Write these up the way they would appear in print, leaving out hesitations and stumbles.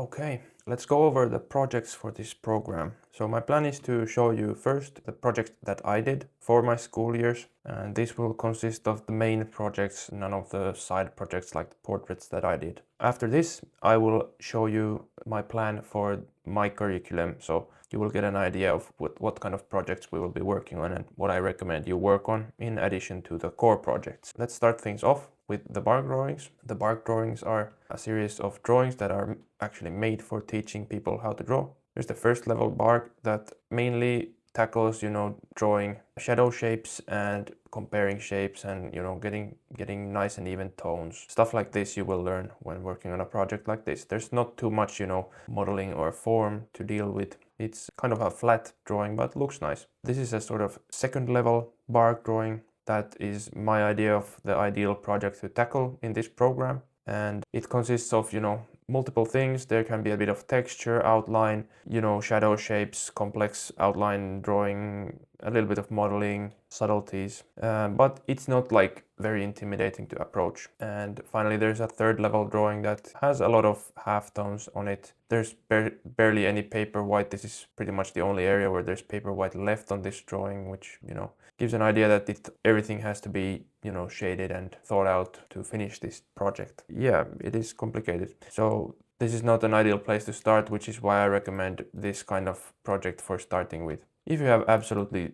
Okay, let's go over the projects for this program. So my plan is to show you first the project that I did for my school years, and this will consist of the main projects, none of the side projects like the portraits that I did. After this, I will show you my plan for my curriculum, so you will get an idea of what kind of projects we will be working on and what I recommend you work on in addition to the core projects. Let's start things off with the bark drawings. The bark drawings are a series of drawings that are actually made for teaching people how to draw. There's the first level bark that mainly tackles, drawing shadow shapes and comparing shapes and, getting nice and even tones. Stuff like this you will learn when working on a project like this. There's not too much, modeling or form to deal with. It's kind of a flat drawing, but looks nice. This is a sort of second level bark drawing. That is my idea of the ideal project to tackle in this program. And it consists of, multiple things. There can be a bit of texture, outline, shadow shapes, complex outline drawing, a little bit of modeling, subtleties. But it's not like very intimidating to approach. And finally, there's a third level drawing that has a lot of halftones on it. There's barely any paper white. This is pretty much the only area where there's paper white left on this drawing, which, gives an idea that everything has to be, shaded and thought out to finish this project. Yeah, it is complicated. So this is not an ideal place to start, which is why I recommend this kind of project for starting with. If you have absolutely,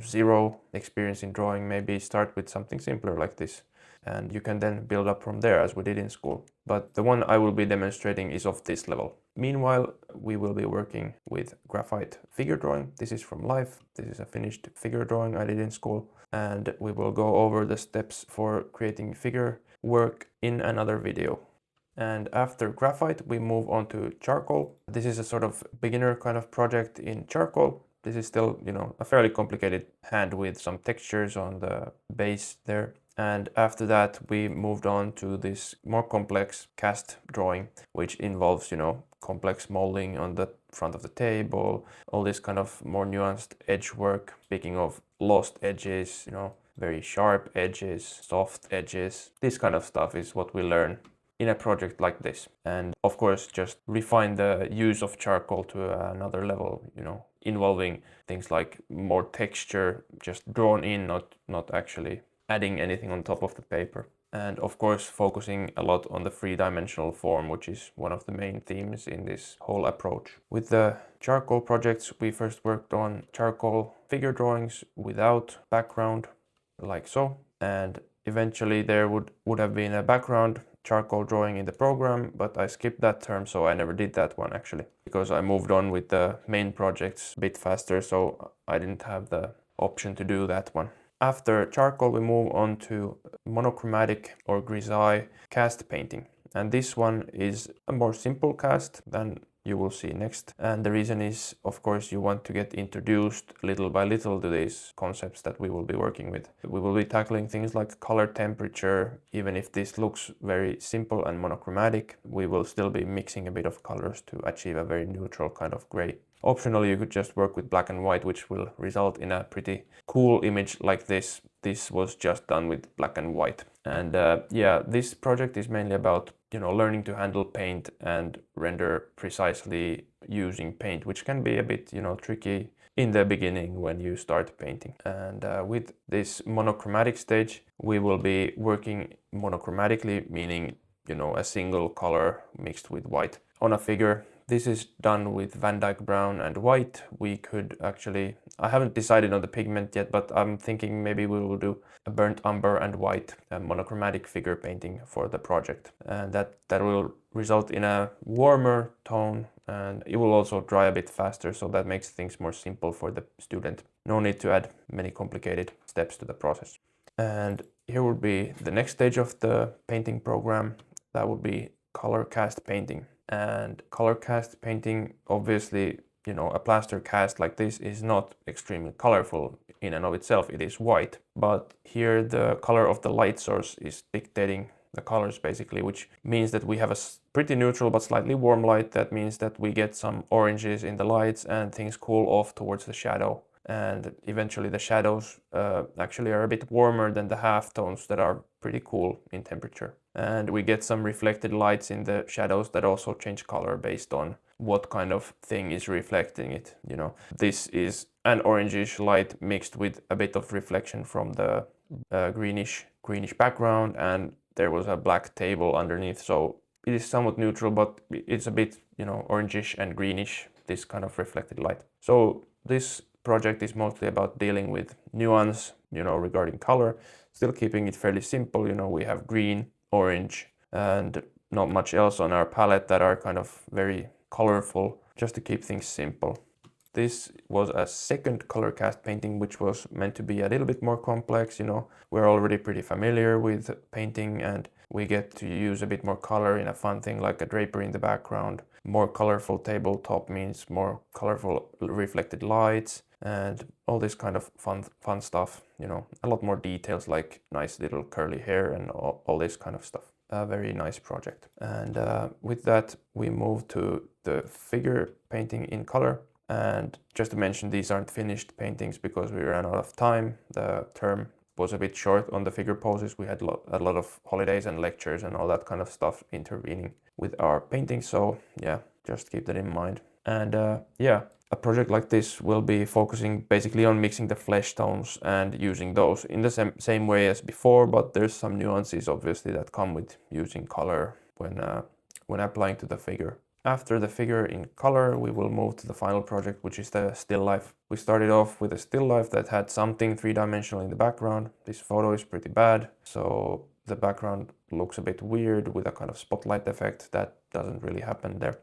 zero experience in drawing, maybe start with something simpler like this. And you can then build up from there as we did in school. But the one I will be demonstrating is of this level. Meanwhile, we will be working with graphite figure drawing. This is from life. This is a finished figure drawing I did in school. And we will go over the steps for creating figure work in another video. And after graphite, we move on to charcoal. This is a sort of beginner kind of project in charcoal. This is still, a fairly complicated hand with some textures on the base there. And after that, we moved on to this more complex cast drawing, which involves, complex molding on the front of the table, all this kind of more nuanced edge work. Speaking of lost edges, very sharp edges, soft edges, this kind of stuff is what we learn in a project like this. And of course, just refine the use of charcoal to another level, involving things like more texture, just drawn in, not actually adding anything on top of the paper. And of course, focusing a lot on the three-dimensional form, which is one of the main themes in this whole approach. With the charcoal projects, we first worked on charcoal figure drawings without background, like so. And eventually there would have been a background charcoal drawing in the program, but I skipped that term, so I never did that one actually, because I moved on with the main projects a bit faster, so I didn't have the option to do that one. After charcoal, we move on to monochromatic or grisaille cast painting. And this one is a more simple cast than you will see next. And the reason is, of course, you want to get introduced little by little to these concepts that we will be working with. We will be tackling things like color temperature. Even if this looks very simple and monochromatic, we will still be mixing a bit of colors to achieve a very neutral kind of gray. Optionally, you could just work with black and white, which will result in a pretty cool image like this. This was just done with black and white. And yeah, this project is mainly about, learning to handle paint and render precisely using paint, which can be a bit, tricky in the beginning when you start painting. And with this monochromatic stage, we will be working monochromatically, meaning, a single color mixed with white on a figure. This is done with Van Dyke brown and white. We could actually, I haven't decided on the pigment yet, but I'm thinking maybe we will do a burnt umber and white monochromatic figure painting for the project. And that will result in a warmer tone, and it will also dry a bit faster, so that makes things more simple for the student. No need to add many complicated steps to the process. And here would be the next stage of the painting program. That would be color cast painting. And color cast painting, obviously, a plaster cast like this is not extremely colorful in and of itself. It is white, but here the color of the light source is dictating the colors basically, which means that we have a pretty neutral but slightly warm light. That means that we get some oranges in the lights and things cool off towards the shadow. And eventually the shadows actually are a bit warmer than the halftones that are pretty cool in temperature. and we get some reflected lights in the shadows that also change color based on what kind of thing is reflecting it. You know, this is an orangish light mixed with a bit of reflection from the greenish background, and there was a black table underneath, so it is somewhat neutral, but it's a bit, you know, orangish and greenish, this kind of reflected light. So this project is mostly about dealing with nuance, you know, regarding color, still keeping it fairly simple. You know, we have green, orange, and not much else on our palette that are kind of very colorful, just to keep things simple. This was a second color cast painting, which was meant to be a little bit more complex. You know, we're already pretty familiar with painting, and we get to use a bit more color in a fun thing like a drapery in the background. More colorful tabletop means more colorful reflected lights and all this kind of fun stuff. You know, a lot more details like nice little curly hair and all this kind of stuff. A very nice project. And with that, we move to the figure painting in color. And just to mention, these aren't finished paintings because we ran out of time. The term was a bit short on the figure poses. We had a lot of holidays and lectures and all that kind of stuff intervening with our painting. So yeah, just keep that in mind. And yeah, a project like this will be focusing basically on mixing the flesh tones and using those in the same way as before, but there's some nuances obviously that come with using color when applying to the figure. After the figure in color, we will move to the final project, which is the still life. We started off with a still life that had something three-dimensional in the background. This photo is pretty bad, so the background looks a bit weird with a kind of spotlight effect that doesn't really happen there.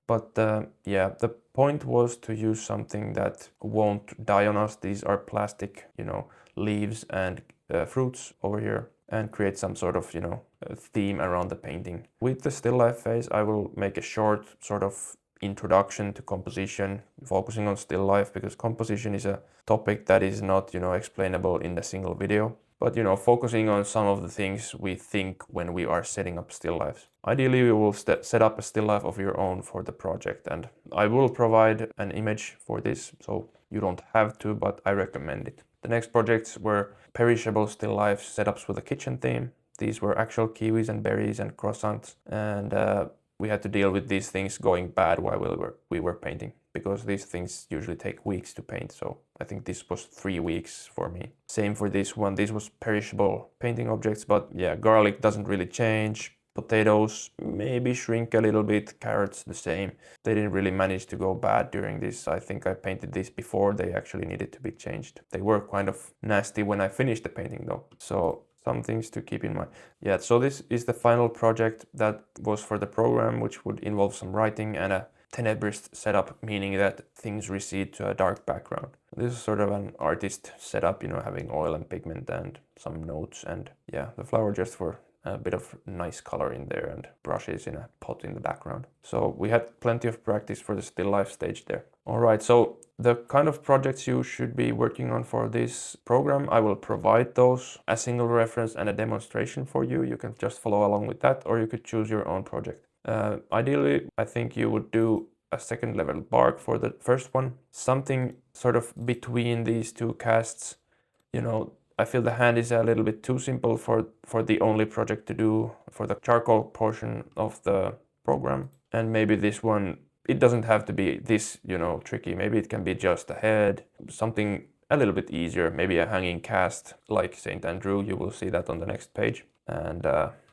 But yeah, the point was to use something that won't die on us. These are plastic, you know, leaves and fruits over here, and create some sort of, you know, theme around the painting. With the still life phase, I will make a short sort of introduction to composition, focusing on still life, because composition is a topic that is not, you know, explainable in a single video, but, you know, focusing on some of the things we think when we are setting up still lifes. Ideally, you will set up a still life of your own for the project, and I will provide an image for this, so you don't have to, but I recommend it. The next projects were perishable still life setups with a kitchen theme. These were actual kiwis and berries and croissants, and we had to deal with these things going bad while we were painting, because these things usually take weeks to paint, so I think this was 3 weeks for me. Same for this one. This was perishable painting objects, but yeah, garlic doesn't really change. Potatoes maybe shrink a little bit, carrots the same. They didn't really manage to go bad during this. I think I painted this before they actually needed to be changed. They were kind of nasty when I finished the painting though. So some things to keep in mind. Yeah, so this is the final project that was for the program, which would involve some writing and a tenebrist setup, meaning that things recede to a dark background. This is sort of an artist setup, you know, having oil and pigment and some notes, and yeah, the flower just for a bit of nice color in there and brushes in a pot in the background. So we had plenty of practice for the still life stage there. All right, so the kind of projects you should be working on for this program, I will provide those, a single reference and a demonstration for you. You can just follow along with that, or you could choose your own project. Ideally, I think you would do a second level bark for the first one, something sort of between these two casts. You know, I feel the hand is a little bit too simple for the only project to do for the charcoal portion of the program. And maybe this one, it doesn't have to be this, you know, tricky. Maybe it can be just a head, something a little bit easier, maybe a hanging cast like St. Andrew. You will see that on the next page. And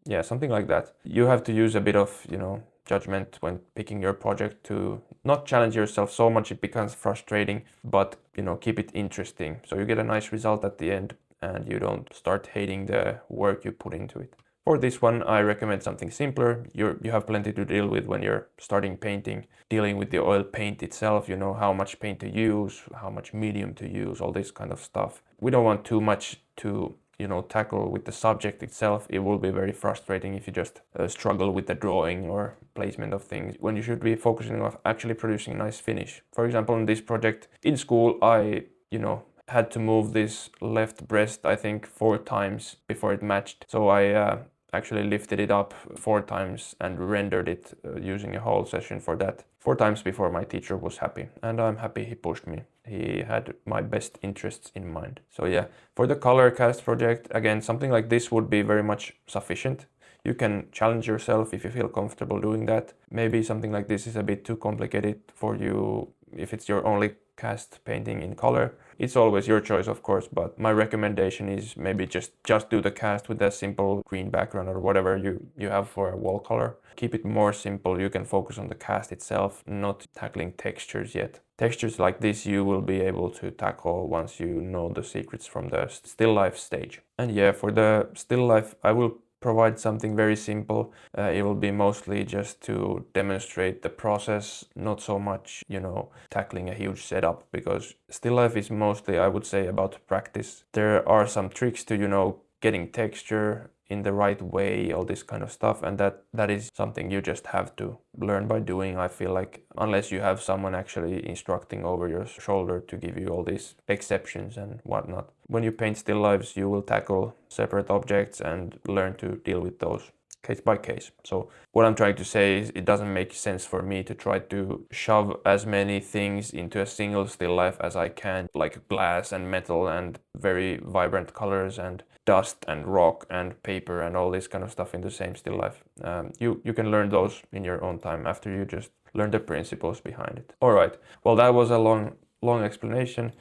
yeah, something like that. You have to use a bit of, you know, judgment when picking your project to not challenge yourself so much it becomes frustrating, but, you know, keep it interesting. So you get a nice result at the end and you don't start hating the work you put into it. For this one, I recommend something simpler. You have plenty to deal with when you're starting painting, dealing with the oil paint itself, you know, how much paint to use, how much medium to use, all this kind of stuff. We don't want too much to, you know, tackle with the subject itself. It will be very frustrating if you just struggle with the drawing or placement of things, when you should be focusing on actually producing a nice finish. For example, in this project in school, I, you know, had to move this left breast, I think 4 times before it matched. So I actually lifted it up 4 times and rendered it using a whole session for that 4 times before my teacher was happy. And I'm happy he pushed me. He had my best interests in mind. So yeah, for the color cast project, again, something like this would be very much sufficient. You can challenge yourself if you feel comfortable doing that. Maybe something like this is a bit too complicated for you if it's your only cast painting in color. It's always your choice, of course, but my recommendation is maybe just do the cast with a simple green background or whatever you have for a wall color. Keep it more simple. You can focus on the cast itself, not tackling textures yet. Textures like this you will be able to tackle once you know the secrets from the still life stage. And yeah, for the still life, I will provide something very simple. It will be mostly just to demonstrate the process, not so much, tackling a huge setup, because still life is mostly, I would say, about practice. There are some tricks to, getting texture in the right way, all this kind of stuff, and that is something you just have to learn by doing. I feel like unless you have someone actually instructing over your shoulder to give you all these exceptions and whatnot. When you paint still lifes, you will tackle separate objects and learn to deal with those case by case. So what I'm trying to say is it doesn't make sense for me to try to shove as many things into a single still life as I can, like glass and metal and very vibrant colors and dust and rock and paper and all this kind of stuff in the same still life. You can learn those in your own time after you just learn the principles behind it. All right, well, that was a long explanation.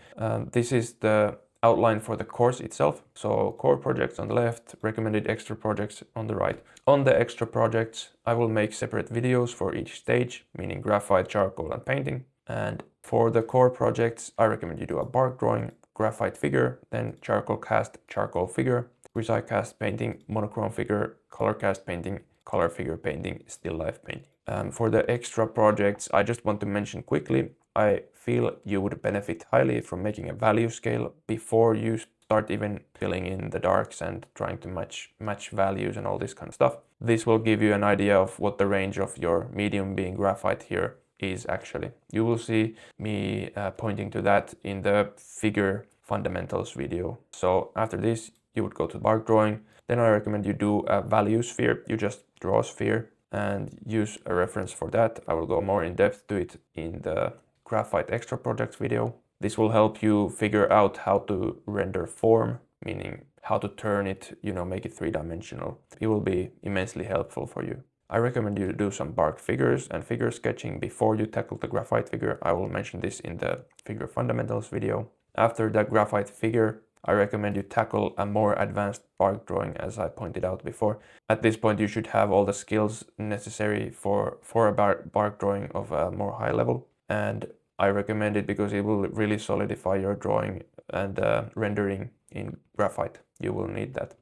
This is the outline for the course itself. So core projects on the left, recommended extra projects on the right. On the extra projects, I will make separate videos for each stage, meaning graphite, charcoal, and painting. And for the core projects, I recommend you do a bark drawing, graphite figure, then charcoal cast, charcoal figure, precise cast painting, monochrome figure, color cast painting, color figure painting, still life painting. For the extra projects, I just want to mention quickly, I feel you would benefit highly from making a value scale before you start even filling in the darks and trying to match values and all this kind of stuff. This will give you an idea of what the range of your medium, being graphite here, is actually. You will see me pointing to that in the figure fundamentals video. So after this, you would go to bark drawing. Then I recommend you do a value sphere. You just draw a sphere and use a reference for that. I will go more in depth to it in the graphite extra projects video. This will help you figure out how to render form, meaning how to turn it, make it three-dimensional. It will be immensely helpful for you. I recommend you do some bark figures and figure sketching before you tackle the graphite figure. I will mention this in the figure fundamentals video. After the graphite figure, I recommend you tackle a more advanced bark drawing, as I pointed out before. At this point, you should have all the skills necessary for a bark drawing of a more high level. And I recommend it because it will really solidify your drawing and rendering in graphite. You will need that.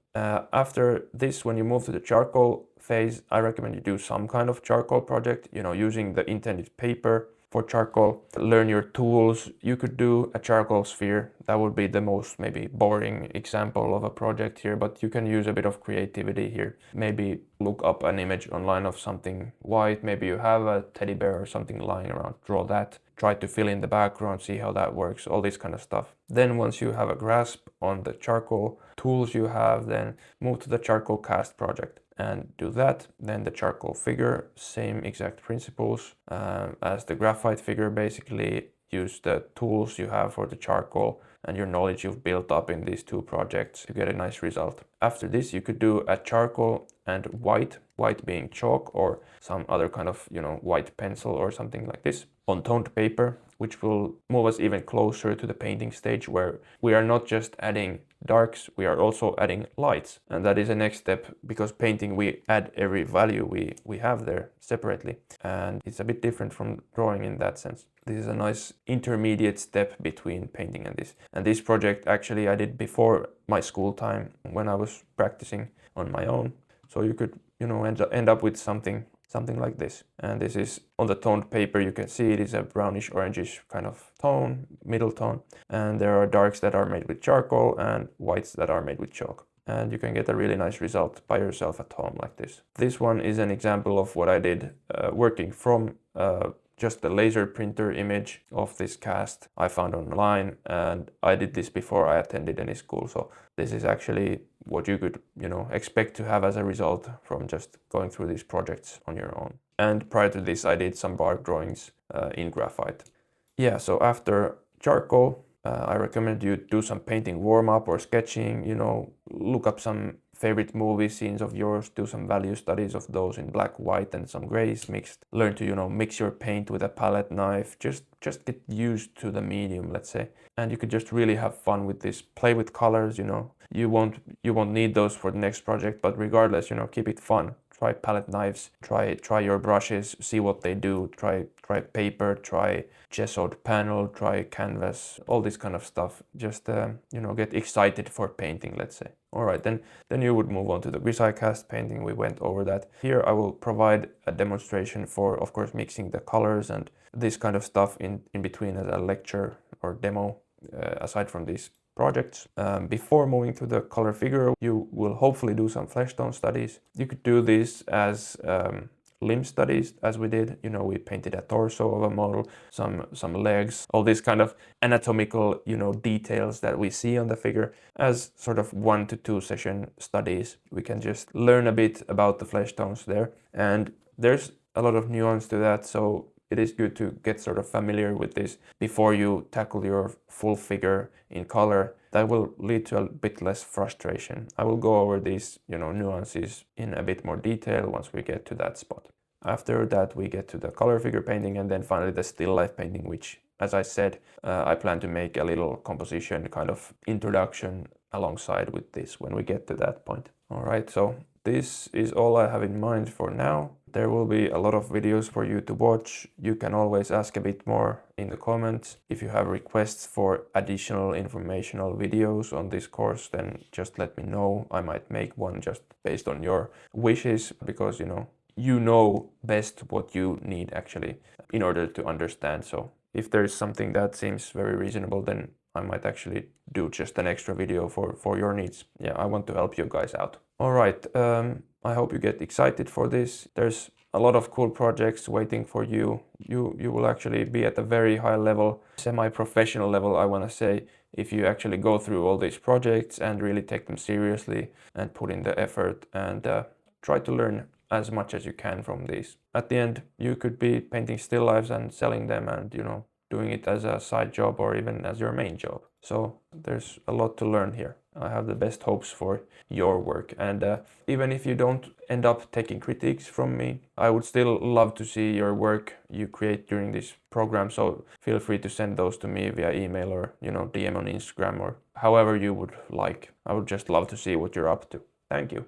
After this, when you move to the charcoal phase, I recommend you do some kind of charcoal project, using the intended paper for charcoal. Learn your tools. You could do a charcoal sphere. That would be the most maybe boring example of a project here, but you can use a bit of creativity here. Maybe look up an image online of something white. Maybe you have a teddy bear or something lying around. Draw that. Try to fill in the background, see how that works, all this kind of stuff. Then once you have a grasp on the charcoal tools you have, then move to the charcoal cast project and do that. Then the charcoal figure, same exact principles as the graphite figure. Basically use the tools you have for the charcoal and your knowledge you've built up in these two projects to get a nice result. After this, you could do a charcoal and white being chalk or some other kind of, white pencil or something like this on toned paper, which will move us even closer to the painting stage where we are not just adding darks, we are also adding lights. And that is the next step, because painting, we add every value we have there separately. And it's a bit different from drawing in that sense. This is a nice intermediate step between painting and this. And this project actually I did before my school time when I was practicing on my own. So you could, end up with something like this. And this is on the toned paper. You can see it is a brownish orangish kind of tone, middle tone. And there are darks that are made with charcoal and whites that are made with chalk. And you can get a really nice result by yourself at home like this. This one is an example of what I did working from just the laser printer image of this cast I found online, and I did this before I attended any school. So this is actually what you could, expect to have as a result from just going through these projects on your own. And prior to this, I did some bark drawings in graphite. Yeah, so after charcoal, I recommend you do some painting warm-up or sketching, look up some favorite movie scenes of yours, do some value studies of those in black, white and some grays mixed. Learn to, you know, mix your paint with a palette knife, just get used to the medium, let's say. And you could just really have fun with this, play with colors, you know. You won't need those for the next project, but regardless, you know, keep it fun. Try palette knives, try your brushes, see what they do, try paper, try gessoed panel, try canvas, all this kind of stuff. Just you know, get excited for painting, let's say. All right, then you would move on to the grisaille cast painting. We went over that. Here I will provide a demonstration for, of course, mixing the colors and this kind of stuff in between as a lecture or demo, aside from these projects. Before moving to the color figure, you will hopefully do some flesh tone studies. You could do this as limb studies, as we did. You know, we painted a torso of a model, some legs, all these kind of anatomical, you know, details that we see on the figure as sort of 1 to 2 session studies. We can just learn a bit about the flesh tones there, and there's a lot of nuance to that, so it is good to get sort of familiar with this before you tackle your full figure in color. That will lead to a bit less frustration. I will go over these, you know, nuances in a bit more detail once we get to that spot. After that, we get to the color figure painting, and then finally the still life painting, which, as I said, I plan to make a little composition kind of introduction alongside with this when we get to that point. All right, so this is all I have in mind for now. There will be a lot of videos for you to watch. You can always ask a bit more in the comments. If you have requests for additional informational videos on this course, then just let me know. I might make one just based on your wishes, because you know best what you need actually in order to understand. So if there is something that seems very reasonable, then I might actually do just an extra video for your needs. Yeah, I want to help you guys out. All right, I hope you get excited for this. There's a lot of cool projects waiting for you. You will actually be at a very high level, semi-professional level, I want to say, if you actually go through all these projects and really take them seriously and put in the effort and try to learn as much as you can from these. At the end, you could be painting still lifes and selling them and, doing it as a side job or even as your main job. So there's a lot to learn here. I have the best hopes for your work, and even if you don't end up taking critiques from me, I would still love to see your work you create during this program. So feel free to send those to me via email or DM on Instagram or however you would like. I would just love to see what you're up to. Thank you.